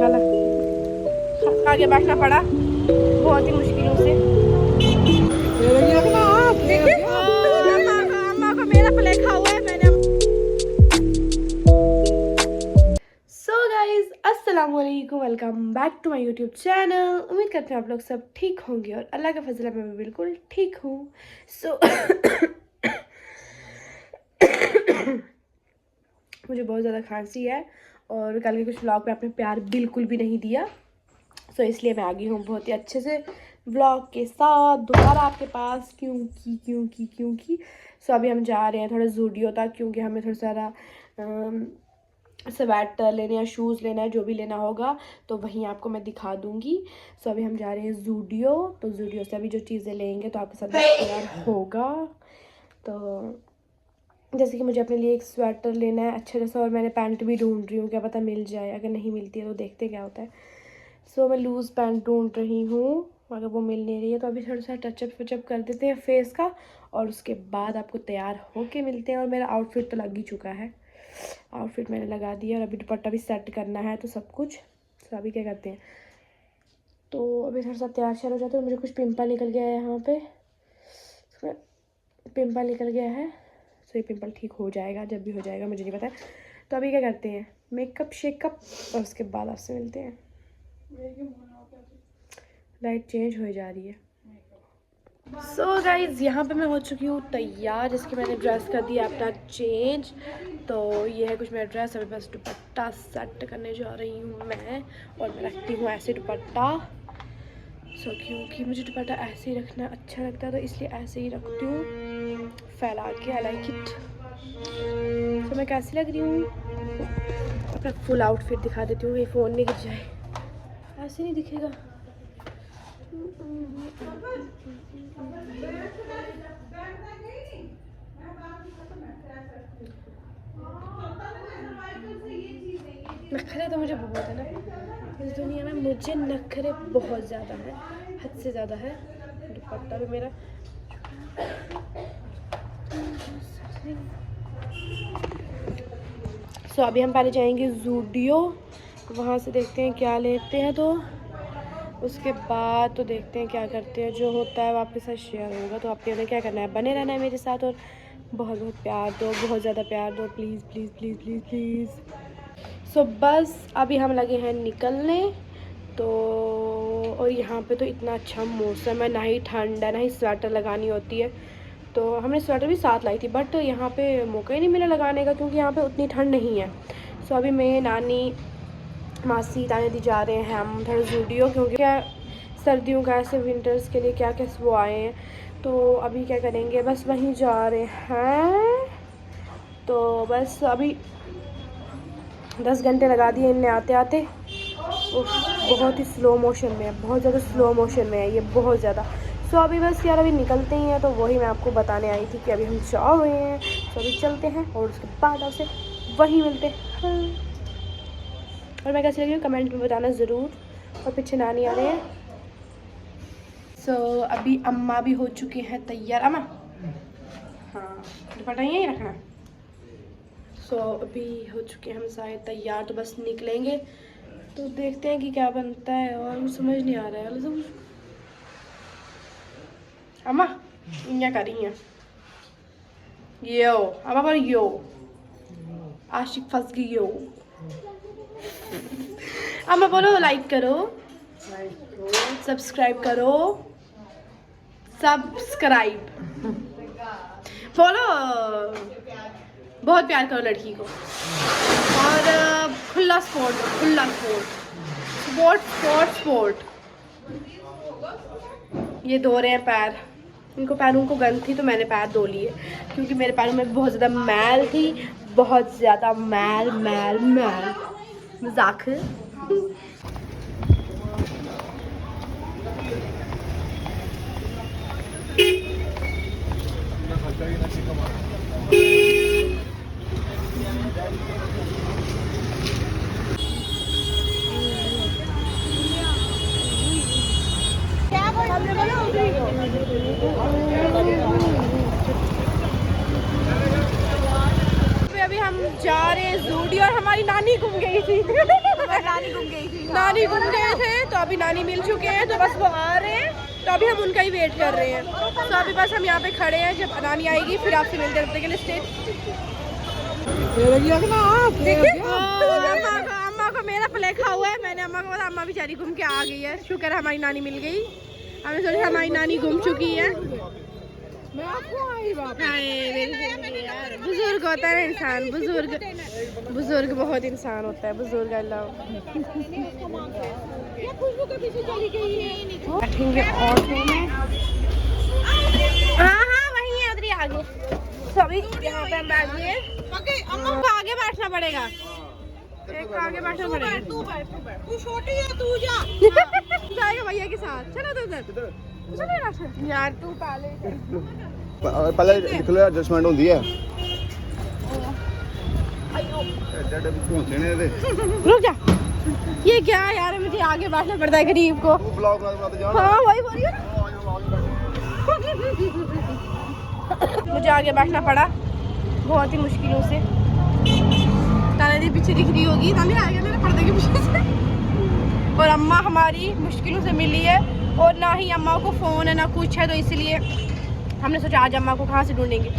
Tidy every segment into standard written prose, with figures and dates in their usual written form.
चला आगे बैठना पड़ा बहुत ही मुश्किलों से। अम्मा को मेरा प्लेट खा हुआ है मैंने। सो गाइज अस्सलाम वालेकुम, welcome back to my YouTube channel. उम्मीद करते हैं आप लोग सब ठीक होंगे और अल्लाह का फजल है मैं भी बिल्कुल ठीक हूँ। सो मुझे बहुत ज़्यादा खांसी है और कल के कुछ व्लॉग पे आपने प्यार बिल्कुल भी नहीं दिया। सो इसलिए मैं आ गई हूँ बहुत ही अच्छे से व्लॉग के साथ दोबारा आपके पास। क्योंकि सो अभी हम जा रहे हैं थोड़ा ज़ूडियो तक, क्योंकि हमें थोड़ा सारा स्वेटर लेने या शूज़ लेना है, जो भी लेना होगा तो वहीं आपको मैं दिखा दूँगी। सो अभी हम जा रहे हैं ज़ूडियो, तो ज़ूडियो से अभी जो चीज़ें लेंगे तो आपके साथ शेयर होगा। तो जैसे कि मुझे अपने लिए एक स्वेटर लेना है अच्छा जैसा, और मैंने पैंट भी ढूंढ रही हूँ, क्या पता मिल जाए। अगर नहीं मिलती है तो देखते क्या होता है। सो मैं लूज़ पैंट ढूंढ रही हूँ, अगर वो मिल नहीं रही है तो अभी थोड़ा सा टचअप कर देते हैं फेस का, और उसके बाद आपको तैयार होके मिलते हैं। और मेरा आउटफिट तो लग ही चुका है, आउटफिट मैंने लगा दिया और अभी दुपट्टा भी सेट करना है तो सब कुछ। तो अभी क्या करते हैं, तो अभी थोड़ा सा तैयार हो जाता है। मुझे कुछ पिंपल निकल गया है यहाँ पे, पिंपल निकल गया है। तो ये पिंपल ठीक हो जाएगा, जब भी हो जाएगा मुझे नहीं पता। तो अभी क्या करते हैं, मेकअप शेकअप, और उसके बाद आपसे मिलते हैं। लाइट चेंज हो जा रही है। सो गाइज यहाँ पे मैं हो चुकी हूँ तैयार, जिसकी मैंने ड्रेस कर दिया अपना चेंज। तो ये है कुछ मेरा ड्रेस, अभी बस दुपट्टा सेट करने जा रही हूँ मैं। और मैं रखती हूँ ऐसे दुपट्टा। क्योंकि मुझे दुपट्टा ऐसे ही रखना अच्छा लगता है तो इसलिए ऐसे ही रखती हूँ फैला के। I like it. तो मैं कैसी लग रही हूँ, अपना फुल आउटफिट दिखा देती हूँ, ये फ़ोन नहीं गिर जाए। ऐसे नहीं दिखेगा। नखरे तो मुझे बहुत है ना इस दुनिया में, मुझे नखरे बहुत ज़्यादा है, हद से ज़्यादा है। दुपट्टा भी मेरा सो अभी हम पहले जाएंगे ज़ूडियो, वहाँ से देखते हैं क्या लेते हैं, तो उसके बाद तो देखते हैं क्या करते हैं। जो होता है वो आपके साथ शेयर होगा। तो आपके लिए क्या करना है, बने रहना है मेरे साथ और बहुत बहुत प्यार दो, बहुत ज़्यादा प्यार दो, please please please please please. So बस अभी हम लगे हैं निकलने। तो और यहाँ पे तो इतना अच्छा मौसम है, ना ही ठंड है ना ही स्वेटर लगानी होती है। तो हमने स्वेटर भी साथ लाई थी, बट यहाँ पे मौका ही नहीं मिला लगाने का, क्योंकि यहाँ पे उतनी ठंड नहीं है। सो अभी मैं, नानी, मासी, ताने दी जा रहे हैं हम थोड़ा ज़ूडियो, क्योंकि क्या सर्दियों का ऐसे विंटर्स के लिए क्या क्या वो आए हैं। तो अभी क्या करेंगे, बस वहीं जा रहे हैं। तो बस अभी 10 घंटे लगा दिए इनने आते आते। बहुत ही स्लो मोशन में है, बहुत ज़्यादा स्लो मोशन में है ये, बहुत ज़्यादा। सो अभी बस यार अभी निकलते ही हैं, तो वही मैं आपको बताने आई थी कि अभी हम जा रहे हैं। तो अभी चलते हैं और उसके बाद आपसे वहीं मिलते हैं। और मैं कैसी लगी हूँ कमेंट में बताना ज़रूर। और पीछे नानी आ रहे हैं। सो अभी अम्मा भी हो चुकी हैं तैयार। अम्मा हाँ दुपट्टा यहीं रखना। सो अभी हो चुके हैं हम सारे तैयार, तो बस निकलेंगे। तो देखते हैं कि क्या बनता है, और मुझे समझ नहीं आ रहा है। मतलब अम्मा इन्या कर रही हैं यो, अम्मा पर यो आशिक फंस गई यो। अम्मा बोलो लाइक करो, सब्सक्राइब करो, सब्सक्राइब बोलो, बहुत प्यार करो लड़की को। और खुला स्पोर्ट, खुला स्पोर्ट स्पोर्ट स्पोर्ट। ये धो रहे हैं पैर, इनको पैरों को गंद थी तो मैंने पैर धो लिए, क्योंकि मेरे पैरों में बहुत ज़्यादा मैल थी, बहुत ज़्यादा मैल मैल मैल। मजाक। अभी हम जा रहे हैं ज़ूडियो, और हमारी नानी घूम गई थी। नानी घूम गई थी। नानी घूम गए थे तो अभी नानी मिल चुके हैं, तो बस वो आ रहे हैं, तो अभी हम उनका ही वेट कर रहे हैं। तो अभी बस हम यहाँ पे खड़े हैं, जब नानी आएगी फिर आपसे मिलते हैं। तब तक के लिए स्टे। अम्मा को मेरा प्लेखा हुआ है, मैंने अम्मा को बोला, अम्मा बेचारी घूम के आ गई है। शुक्र है हमारी नानी मिल गई। हमें सोचा हमारी नानी घूम चुकी है। मैं आपको बुजुर्ग होता है ना इंसान, बुजुर्ग बहुत इंसान होता है, बुजुर्ग अल्लाह। बैठेंगे ऑटो में। हाँ वहीं है, उधर ही आगे। सभी यहाँ पे हम बैठ गए। अम्मा को आगे बैठना पड़ेगा, एक आगे बैठना पड़ेगा। तू छोटी है, तू जा। जाएगा भैया के साथ। चलो तो उधर यार, तू पहले एडजस्टमेंट होती है। रुक जा, ये क्या यार, मुझे आगे बैठना पड़ता है गरीब को। हाँ वही बोल रही हूँ। मुझे आगे बैठना पड़ा बहुत ही मुश्किलों से। ताना दी पीछे दिख रही होगी, ताना आ गया मेरे पर्दे के पीछे से। और अम्मा हमारी मुश्किलों से मिली है, और ना ही अम्मा को फ़ोन है ना कुछ है, तो इसलिए हमने सोचा आज अम्मा को कहाँ से ढूंढेंगे।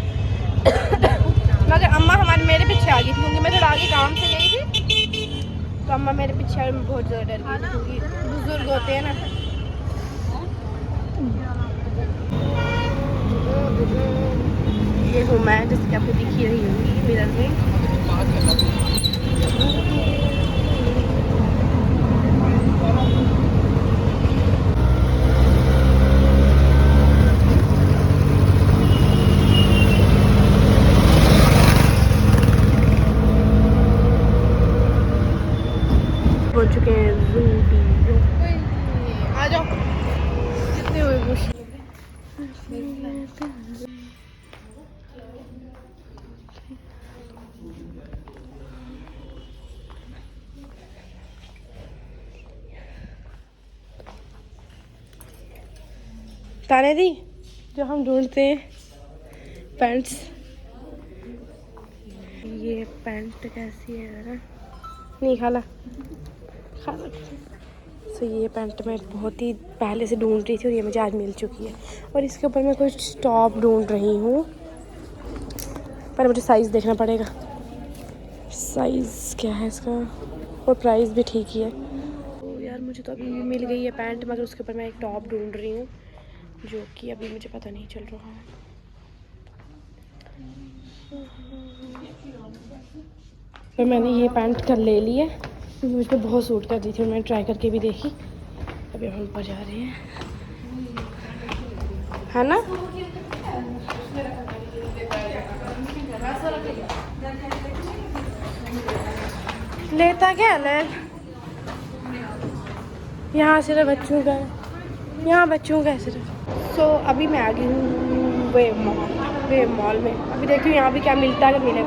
मगर अम्मा मेरे पीछे आ गई थी, क्योंकि मैं थोड़ा आगे काम से गई थी, तो अम्मा मेरे पीछे और मैं बहुत ज़्यादा डर गई थी, क्योंकि बुजुर्ग होते हैं ना। ये हूँ मैं, जैसे कि आपको दिख ही रही होंगी मिरर में। पहुंच चुके हैं ज़ूडियो। आ जाओ, कितने हुए मुश्किल। ताने दी, जो हम ढूंढते हैं पैंट्स, ये पैंट कैसी है जरा नहीं खाला। तो ये पैंट मैं बहुत ही पहले से ढूंढ रही थी, और ये मुझे आज मिल चुकी है। और इसके ऊपर मैं कुछ टॉप ढूंढ रही हूँ, पर मुझे साइज़ देखना पड़ेगा, साइज़ क्या है इसका, और प्राइस भी ठीक ही है। तो यार मुझे तो अभी मिल गई है पैंट, मगर उसके ऊपर मैं एक टॉप ढूंढ रही हूँ, जो कि अभी मुझे पता नहीं चल रहा है। तो मैंने ये पैंट कल ले ली है, क्योंकि मुझ पर बहुत सूट कर रही थी, और मैंने ट्राई करके भी देखी। अभी हम ऊपर जा रहे हैं, है ना। लेता क्या ले, यहाँ सिर्फ बच्चों का, यहाँ बच्चों का सिर्फ। सो अभी मैं आ गई हूँ वेव मॉल में। अभी देखती हूँ यहाँ भी क्या मिलता है, अगर मिले।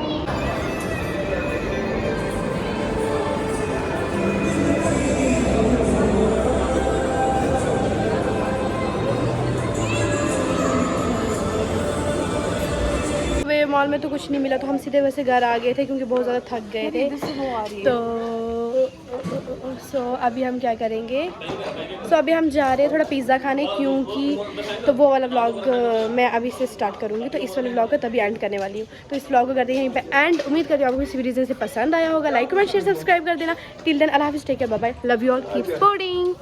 वेव मॉल में तो कुछ नहीं मिला, तो हम सीधे वैसे घर आ गए थे, क्योंकि बहुत ज़्यादा थक गए थे। तो अभी हम क्या करेंगे, अभी हम जा रहे हैं थोड़ा पिज़्ज़ा खाने, क्योंकि तो वो वाला व्लॉग मैं अभी से स्टार्ट करूँगी, तो इस वाले व्लॉग को तभी एंड करने वाली हूँ। तो इस व्लॉग को करते हैं यहीं पे एंड। उम्मीद करती हूँ आपको इस वीडियो से पसंद आया होगा। लाइक कमेंट शेयर सब्सक्राइब कर देना। टिल देन अल्लाह हाफिज़, take care, bye bye, love you all, keep supporting.